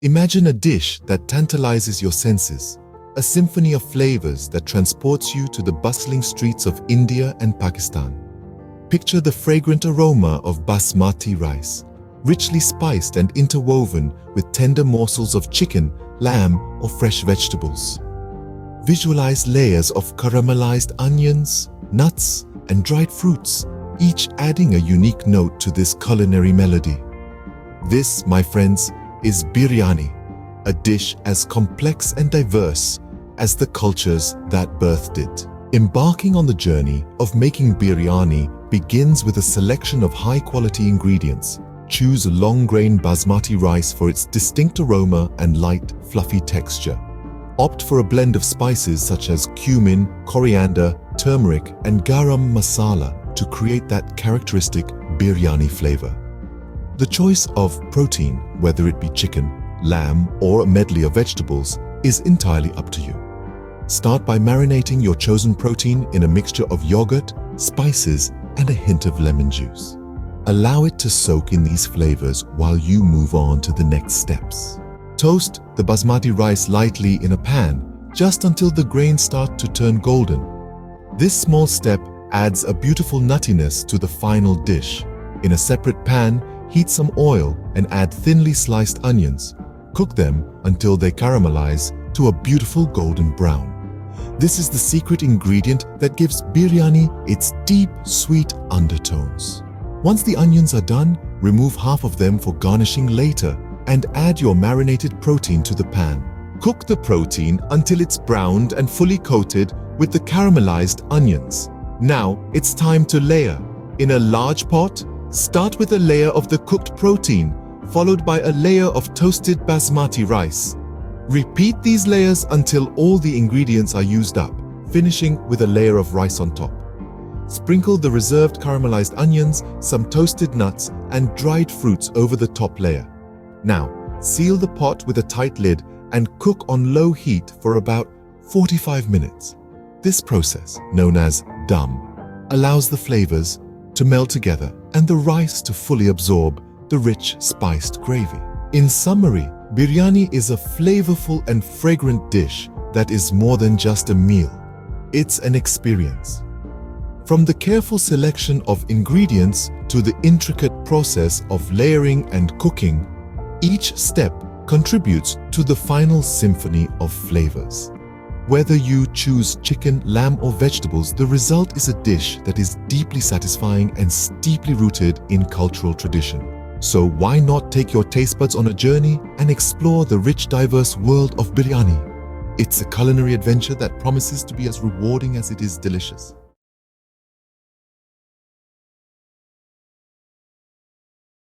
Imagine a dish that tantalizes your senses, a symphony of flavors that transports you to the bustling streets of India and Pakistan. Picture the fragrant aroma of basmati rice, richly spiced and interwoven with tender morsels of chicken, lamb, or fresh vegetables. Visualize layers of caramelized onions, nuts, and dried fruits, each adding a unique note to this culinary melody. This, my friends, is biryani, a dish as complex and diverse as the cultures that birthed it. Embarking on the journey of making biryani begins with a selection of high-quality ingredients. Choose long-grain basmati rice for its distinct aroma and light, fluffy texture. Opt for a blend of spices such as cumin, coriander, turmeric, and garam masala to create that characteristic biryani flavor. The choice of protein, whether it be chicken, lamb, or a medley of vegetables, is entirely up to you. Start by marinating your chosen protein in a mixture of yogurt, spices, and a hint of lemon juice. Allow it to soak in these flavors while you move on to the next steps. Toast the basmati rice lightly in a pan, just until the grains start to turn golden. This small step adds a beautiful nuttiness to the final dish. In a separate pan, heat some oil and add thinly sliced onions. Cook them until they caramelize to a beautiful golden brown. This is the secret ingredient that gives biryani its deep, sweet undertones. Once the onions are done, remove half of them for garnishing later and add your marinated protein to the pan. Cook the protein until it's browned and fully coated with the caramelized onions. Now it's time to layer. In a large pot, start with a layer of the cooked protein, followed by a layer of toasted basmati rice. Repeat these layers until all the ingredients are used up, finishing with a layer of rice on top. Sprinkle the reserved caramelized onions, some toasted nuts, and dried fruits over the top layer. Now, seal the pot with a tight lid and cook on low heat for about 45 minutes. This process, known as dum, allows the flavors to meld together and the rice to fully absorb the rich, spiced gravy. In summary, biryani is a flavorful and fragrant dish that is more than just a meal. It's an experience. From the careful selection of ingredients to the intricate process of layering and cooking, each step contributes to the final symphony of flavors. Whether you choose chicken, lamb, or vegetables, the result is a dish that is deeply satisfying and deeply rooted in cultural tradition. So why not take your taste buds on a journey and explore the rich, diverse world of biryani? It's a culinary adventure that promises to be as rewarding as it is delicious.